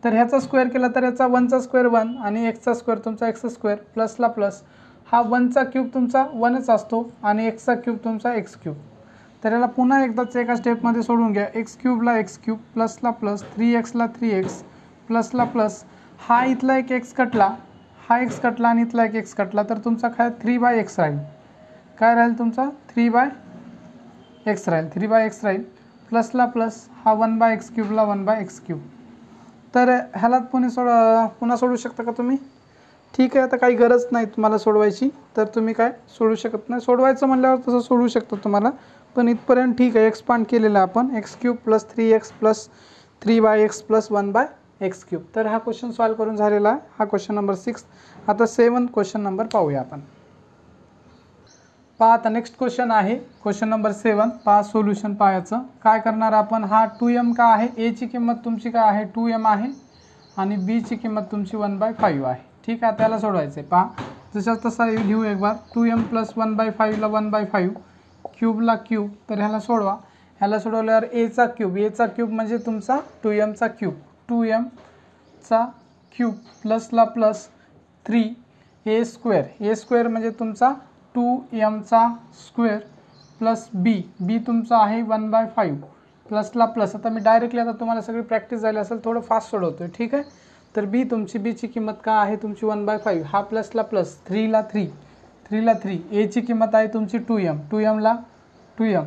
तर ह्याचा स्क्वेअर केला तर याचा 1चा स्क्वेअर 1 आणि x चा स्क्वेअर तुमचा x², प्लसला प्लस, हा 1चा क्यूब तुमचा 1च असतो आणि x चा क्यूब तुमचा x³. तर याला पुन्हा एकदाच एका स्टेपमध्ये सोडून घ्या. x³ ला x³ प्लसला प्लस, 3x ला 3x प्लसला प्लस, हा इथला एक x कटला, हा x कटला आणि इथला एक x कटला, तर तुमचा काय 3/x राहील. काय राहील तुमचा 3/x राहील, 3/x राहील, प्लसला प्लस, हा 1/x³ ला 1/x³. तर ह्याला पुन्हा सोडू शकता का तुम्ही, ठीक आहे. आता काही गरज नाही तुम्हाला सोडवायची, तर तुम्ही काय सोडू शकत नाही. सोडवायचं म्हणल्यावर तसं सोडू शकतो तुम्हाला, पण इथपर्यंत ठीक आहे. एक्सपांड केलेलं आपण x³ plus 3x plus 3/x plus 1/x³. तर हा क्वेश्चन सॉल्व करून झालेला आहे. हा क्वेश्चन नंबर 6. आता 7 क्वेश्चन नंबर पाहूया आपण. पहा, आता नेक्स्ट क्वेश्चन आहे क्वेश्चन नंबर 7. पहा सोल्युशन पाहायचं. काय करणार आपण, हा 2m का आहे, a ची किंमत तुमची काय आहे 2m आहे आणि b ची किंमत तुमची 1/5 आहे, ठीक आहे. त्याला सोडवायचं आहे. पहा, जसं तसा लिहू एक बार, 2m प्लस 1/5 ला 1/5, क्यूबला क्यूब, तर ह्याला सोडवा. ह्याला सोडवल्यावर a चा क्यूब म्हणजे तुमचा 2m चा क्यूब, 2m चा क्यूब प्लसला प्लस 3a² म्हणजे तुमचा 2m चा स्क्वेअर प्लस b तुमचा आहे 1/5 प्लसला प्लस. आता मी डायरेक्टली, आता तुम्हाला सगळी प्रॅक्टिस झाली असेल, थोडं फास्ट सोडवतो आहे, ठीक आहे. तर b ची किंमत काय आहे तुमची 1/5, हा प्लसला प्लस, 3ला 3, a ची किंमत आहे तुमची 2m ला 2m,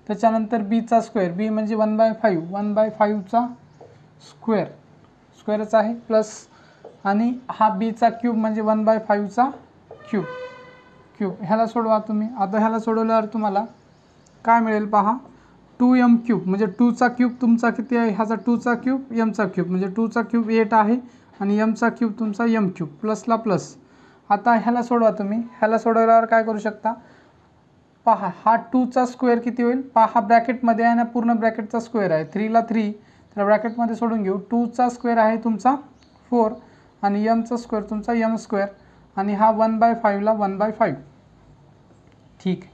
त्याच्यानंतर b चा स्क्वेअर, b म्हणजे 1/5 चा स्क्वेअरच आहे, प्लस, आणि हा b चा क्यूब म्हणजे 1/5 चा क्यूब. ह्याला सोडवा तुम्ही. आता ह्याला सोडवल्यावर तुम्हाला काय मिळेल पहा, 2m³ म्हणजे 2 चा क्यूब तुमचा किती आहे, ह्याचा 2 चा क्यूब m चा क्यूब म्हणजे 2 चा क्यूब 8 आहे आणि m चा क्यूब तुमचा m³ प्लसला प्लस. आता ह्याला सोडवा तुम्ही. ह्याला सोडवल्यावर काय करू शकता, पहा, हा 2 चा स्क्वेअर किती होईल, पहा, हा ब्रॅकेटमध्ये आहे ना, पूर्ण ब्रॅकेटचा स्क्वेअर आहे, 3ला 3, तर ब्रॅकेटमध्ये सोडून घेऊ. 2 चा स्क्वेअर आहे तुमचा 4 आणि m चा स्क्वेअर तुमचा m² आणि हा 1/5 ला 1/5, ठीक.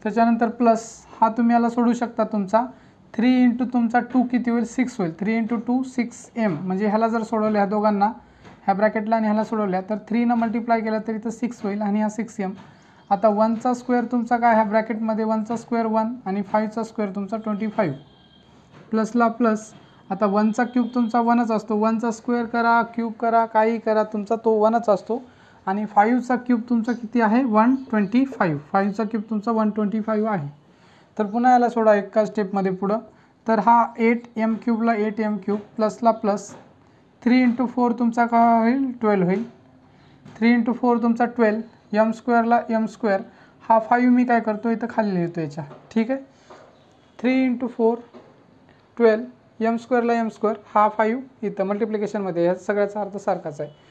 त्याच्यानंतर प्लस, हा तुम्ही याला सोडू शकता तुमचा. 3 × तुमचा 2 किती होईल 6 होईल, 3 × 2 6m, म्हणजे ह्याला जर सोडवलं, ह्या दोघांना, ह्या ब्रॅकेटला आणि ह्याला सोडवल्या, तर 3 न मल्टिप्लाय केलं तरी तर 6 होईल आणि हा 6m. आता 1 चा स्क्वेअर तुमचा काय, ह्या ब्रॅकेटमध्ये 1 चा स्क्वेअर 1 आणि 5 चा स्क्वेअर तुमचा 25 प्लसला प्लस. आता 1 चा क्यूब तुमचा 1च असतो, 1 चा स्क्वेअर करा, क्यूब करा, काही करा, तुमचा तो 1च असतो. आणि 5 चा क्यूब तुमचा किती आहे 125, 5 चा क्यूब तुमचा 125 आहे. तर पुन्हा याला सोडा एका स्टेपमध्ये पुढं. तर हा 8m³ ला 8m³ प्लसला प्लस, 3 × 4 तुमचा काय होईल 12 होईल, 3 × 4 तुमचा 12, m² ला m², हा 5 मी काय करतो इथं खाली लिहितो याच्या, ठीक आहे. 3 × 4 12, m² ला m², हा 5 इथं मल्टिप्लिकेशनमध्ये, ह्या सगळ्याचा अर्थ सारखाच आहे.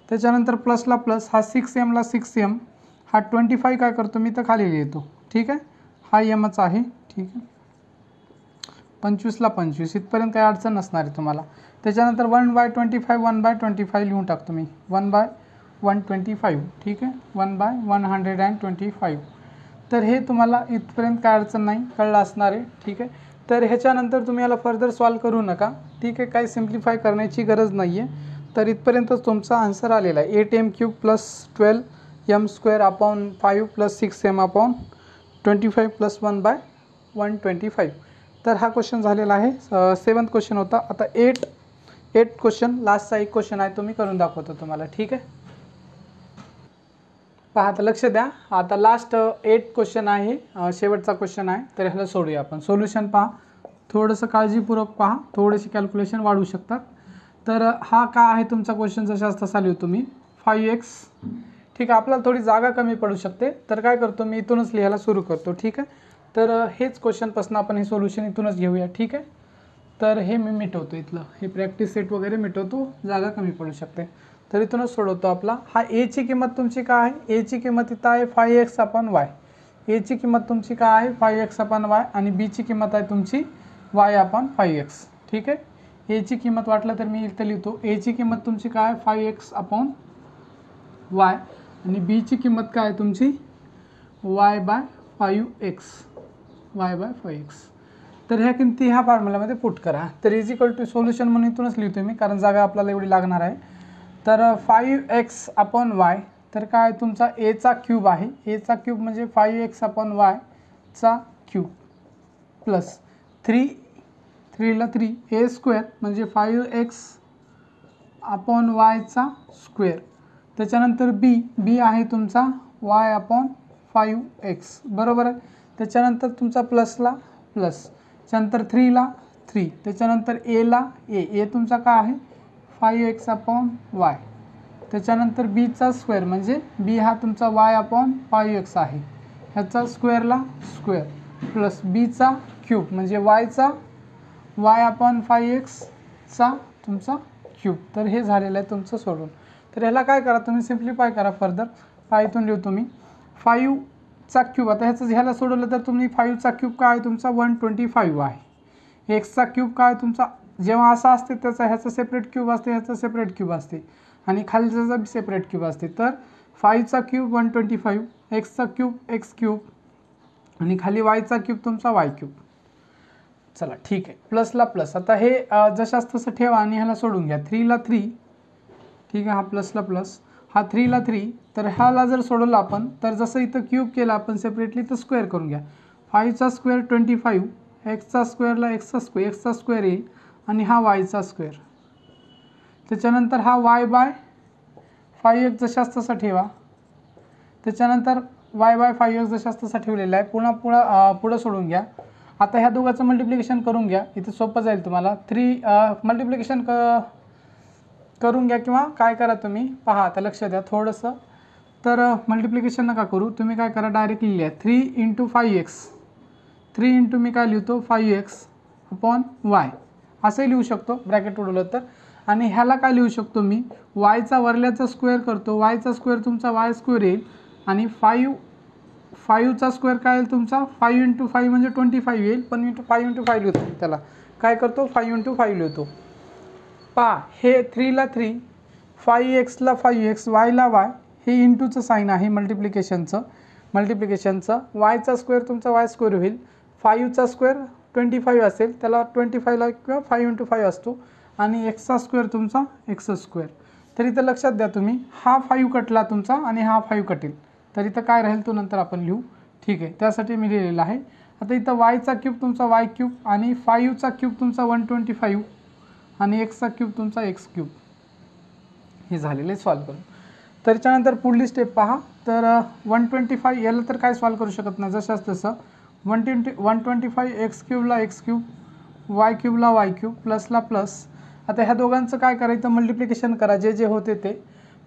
त्याच्यानंतर प्लसला प्लस, हा 6m ला 6m, हा 25 काय करतो मी तर खाली लिहितो, ठीक आहे. हा यमच आहे, ठीक आहे. 25ला 25 इथपर्यंत काही अडचण नसणार आहे तुम्हाला. त्याच्यानंतर 1/25 1/25 लिहून टाकतो मी, 1/125, ठीक आहे, 1/125. तर हे तुम्हाला इथपर्यंत काय अडचण नाही, कळलं असणार आहे, ठीक आहे. तर ह्याच्यानंतर तुम्ही याला फर्दर सॉल्व करू नका, ठीक आहे. काही सिम्प्लिफाय करण्याची गरज नाही आहे. तर इथपर्यंतच तुमचा आन्सर आलेला आहे. 8m³ + 12m² / 5 + 6m/25 + 1/125. तर हा क्वेश्चन झालेला आहे. 7th क्वेश्चन होता. आता 8 क्वेश्चन, लास्टचा एक क्वेश्चन आहे, तो मी करून दाखवतो तुम्हाला, ठीक आहे. पहा आता लक्ष द्या. आता लास्ट 8 क्वेश्चन आहे, शेवटचा क्वेश्चन आहे. तर ह्याला सोडूया आपण. सोल्युशन पहा, थोडंसं काळजीपूर्वक पहा, थोडेसे कॅल्क्युलेशन वाढू शकतात. तर हा का आहे तुमचा क्वेश्चन, जशाच तसा लिहू तुम्ही 5x, ठीक आहे. आपल्याला थोडी जागा कमी पडू शकते, तर काय करतो मी इथूनच लिहायला सुरू करतो, ठीक आहे. तर हेच क्वेश्चनपासून आपण हे सोल्युशन इथूनच घेऊया, ठीक आहे. तर हे मी मिटवतो, इथलं हे प्रॅक्टिस सेट वगैरे मिटवतो, जागा कमी पडू शकते. तर इथूनच सोडवतो आपला. हा एची किंमत तुमची काय आहे, एची किंमत इथं आहे 5x/y. एची किंमत तुमची काय आहे 5x/y आणि बीची किंमत आहे तुमची y/5x, ठीक आहे. एची किंमत वाटलं तर मी इथं लिहितो. एची किंमत तुमची काय आहे 5x/y आणि बीची किंमत काय आहे तुमची y/5x. तर ह्या किमती ह्या फॉर्म्युल्यामध्ये पुट करा. तर = सोल्युशन म्हणून इथूनच लिहितो मी, कारण जागा आपल्याला एवढी लागणार आहे. तर 5x/y तर काय तुमचा एचा क्यूब आहे. एचा क्यूब म्हणजे 5x/y चा क्यूब प्लस 3 ला 3 a² म्हणजे 5x/y चा स्क्वेअर. त्याच्यानंतर बी आहे तुमचा y/5x, बरोबर आहे. त्याच्यानंतर तुमचा प्लसला प्लस, त्याच्यानंतर 3 ला 3, त्याच्यानंतर एला ए तुमचा काय आहे 5x/y. त्याच्यानंतर बीचा स्क्वेअर म्हणजे बी हा तुमचा y/5x आहे, ह्याचा स्क्वेअरला स्क्वेअर प्लस बीचा क्यूब म्हणजे y/5x चा तुमचा क्यूब. तर हे झालेलं आहे तुमचं सोडून. तर ह्याला काय करा तुम्ही, सिम्प्लिफाय करा फर्दर. इथून लिहू तुम्ही 5चा क्यूब. आता ह्याला सोडवलं तर तुम्ही 5चा क्यूब काय आहे तुमचा 125 आहे. एक्सचा क्यूब काय तुमचा, जेव्हा असा असते त्याचा ह्याचा सेपरेट क्यूब असते, ह्याचा सेपरेट क्यूब असते आणि खालचा बी सेपरेट क्यूब असते. तर 5चा क्यूब 125, एक्सचा क्यूब x³ आणि खाली yचा क्यूब तुमचा y³. चला ठीक आहे, प्लसला प्लस. आता हे जशाच तसं ठेवा आणि ह्याला सोडून घ्या. 3 ला 3, ठीक आहे, हा प्लसला प्लस, हा 3 ला 3. तर ह्याला जर सोडवलं आपण तर जसं इथं क्यूब केला आपण सेपरेटली, तर स्क्वेअर करून घ्या. 5चा स्क्वेअर 25, एक्सचा स्क्वेअरला एक्सचा स्क्वेअर येईल आणि हा वायचा स्क्वेअर. त्याच्यानंतर हा y/5x जशाच तसा ठेवा. त्याच्यानंतर y/5x जशाच तसा ठेवलेला आहे. पुढं सोडून घ्या. आता ह्या दोघांचं मल्टिप्लिकेशन करून घ्या, इथे सोपं जाईल तुम्हाला. 3 मल्टिप्लिकेशन करून घ्या किंवा काय करा तुम्ही पहा. आता लक्ष द्या थोडंसं. तर मल्टिप्लिकेशन नका करू, तुम्ही काय करा डायरेक्टली लिहा 3 × 5x. 3 × मी काय लिहितो 5x/y असंही लिहू शकतो ब्रॅकेट उडवलं तर. आणि ह्याला काय लिहू शकतो मी, वायचा वरल्याचा स्क्वेअर करतो, वायचा स्क्वेअर तुमचा y² येईल आणि 5चा स्क्वेअर काय येईल तुमचा 5 × 5 म्हणजे 25 येईल. पण मी 5 × 5 लिहितो, त्याला काय करतो 5 × 5 लिहितो. पहा हे 3 ला 3, 5x ला 5x, yला y, हे इंटूचं साईन आहे मल्टिप्लिकेशनचं. वायचा स्क्वेअर तुमचा y² होईल. 5चा स्क्वेअर 25 असेल, त्याला 25ला किंवा 5 × 5 असतो आणि एक्सचा स्क्वेअर तुमचा x². तर इथं लक्षात द्या तुम्ही, हा 5 कटला तुमचा आणि हा 5 कटेल, तर इथं काय राहील तो नंतर आपण लिहू, ठीक आहे. त्यासाठी मी लिहिलेलं आहे. आता इथं वायचा क्यूब तुमचा y³ आणि 5चा क्यूब तुमचा 125 आणि एक्सचा क्यूब तुमचा x³. हे झालेले सॉल्व करून. त्याच्यानंतर पुढली स्टेप पहा. तर 125 याला तर काय सॉल्व करू शकत नाही, जशाच तसं 125 x³ ला x³, y³ ला y³ प्लसला प्लस. आता ह्या दोघांचं काय करायचं मल्टिप्लिकेशन करा, जे होते ते.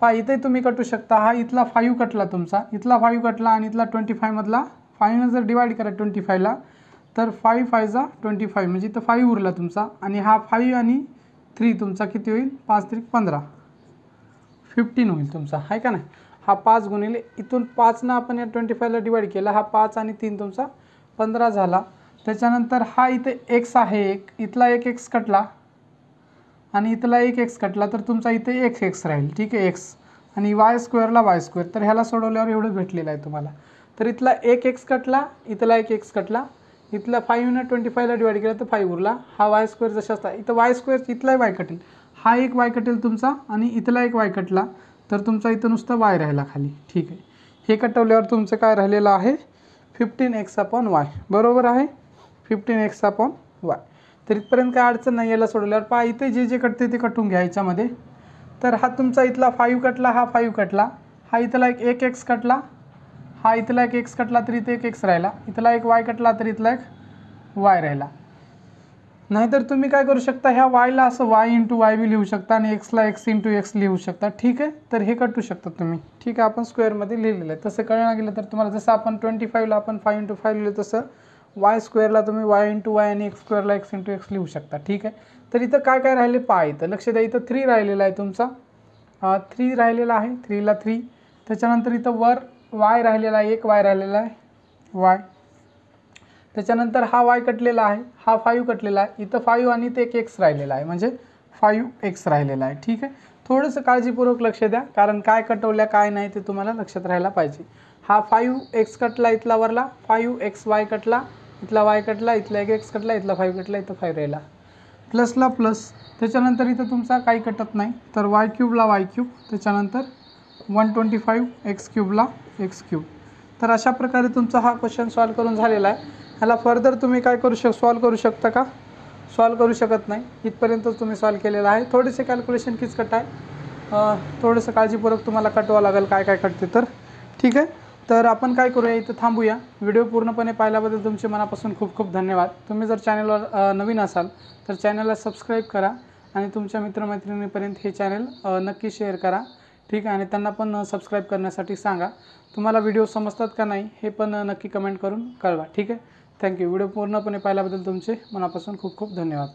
पहा इथे तुम्ही कटू शकता. हा इथला 5 कटला तुमचा, इथला 5 कटला आणि इथला 25 मधला 5 जर डिवाइड करा 25ला तर 5 × 5 = 25 म्हणजे इथं 5 उरला तुमचा. आणि हा 5 आणि 3 तुमचा किती होईल 5 × 3 = 15, 15 होईल तुमचा, आहे का नाही. हा 5 गुणिले इथून 5 आपण या 25ला डिवाइड केला, हा 5 आणि 3 तुमचा 15 झाला। त्याच्यानंतर हा इथे x आहे, एक इथला एक x कटला आणि इथला एक x कटला, तर तुमचा इथे एक x राहील, ठीक आहे, x आणि y स्क्वेअरला y स्क्वेअर, तर ह्याला सोडवल्यावर एवढं भेटलेलं आहे तुम्हाला। तर इथला एक x कटला, इथला एक x कटला, इथला 5 ने 25ला डिवाइड केला तर 5 उरला, हा y स्क्वेअर जसा असता इथं y स्क्वेअर, इथला y कटेल, हा एक y कटेल तुमचा आणि इथला एक y कटला, तर तुमचा इथं नुसता y राहिला खाली, ठीक आहे। हे कटवल्यावर तुमचं काय राहिलेलं आहे 15x/y, बरोबर आहे 15x/y। तर इथपर्यंत काय अडचण नाही, याला सोडवल्यावर पहा इथे जे जे कटते ते कटून घ्या याच्यामध्ये। तर हा तुमचा इथला 5 कटला, हा 5 कटला, हा इथला एक x कटला, हा इथला एक x कटला तर इथे एक x राहिला, इथला एक y कटला तर इथला एक y राहिला। नाहीतर तुम्ही काय करू शकता, ह्या y ला असं y × y बी लिहू शकता आणि x ला x × x लिहू शकता, ठीक आहे। तर हे कटू शकता तुम्ही, ठीक आहे, आपण स्क्वेअरमध्ये लिहिलेलं आहे। तसं कळलं गेलं तर तुम्हाला जसं आपण 25ला आपण 5 × 5 लिहिलं तसं y स्क्वेअरला तुम्ही y × y आणि x स्क्वेअरला x × x लिहू शकता, ठीक आहे। तर इथं काय काय राहिले पहा, इथं लक्ष द्या, इथं 3 राहिलेला आहे तुमचा, 3 राहिलेला आहे, 3 ला 3, त्याच्यानंतर इथं वर y राहिलेला आहे, एक y राहिलेला आहे y, त्याच्यानंतर हा y कटलेला आहे, हा 5 कटलेला आहे, इथं 5 आणि इथे एक x राहिलेला आहे, म्हणजे 5x राहिलेला आहे, ठीक आहे। थोडंसं काळजीपूर्वक लक्ष द्या, कारण काय कटवल्या काय नाही ते तुम्हाला लक्षात राहायला पाहिजे। हा 5x कटला, इथला वरला 5xy कटला, इथला y कटला, इथला एक x कटला, इथला 5 कटला, इथं 5 राहिला, प्लसला प्लस, त्याच्यानंतर इथं तुमचा काही कटत नाही, तर y³ ला y³, त्याच्यानंतर 125x³ ला x³। तर अशा प्रकारे तुमचा हा क्वेश्चन सॉल्व करून झालेला आहे। ह्याला फर्दर तुम्ही काय सॉल्व करू शकता का, सॉल्व करू शकत नाही, इथपर्यंतच तुम्ही सॉल्व केलेला आहे। थोडेसे कॅल्क्युलेशन किचकट आहे, थोडंसं काळजीपूर्वक तुम्हाला कटवावं लागेल काय काय कटते तर, ठीक आहे। तर आपण काय करूया, इथं थांबूया। व्हिडिओ पूर्णपणे पाहिल्याबद्दल तुमचे मनापासून खूप खूप धन्यवाद। तुम्ही जर चॅनलवर नवीन असाल तर चॅनलला सबस्क्राईब करा आणि तुमच्या मित्रमैत्रिणींपर्यंत हे चॅनल नक्की शेअर करा, ठीक आहे, आणि त्यांना पण सबस्क्राईब करण्यासाठी सांगा। तुम्हाला व्हिडिओ समजतात का नाही हे पण नक्की कमेंट करून कळवा, ठीक आहे। थँक्यू। व्हिडिओ पूर्णपणे पाहिल्याबद्दल तुमचे मनापासून खूप खूप धन्यवाद।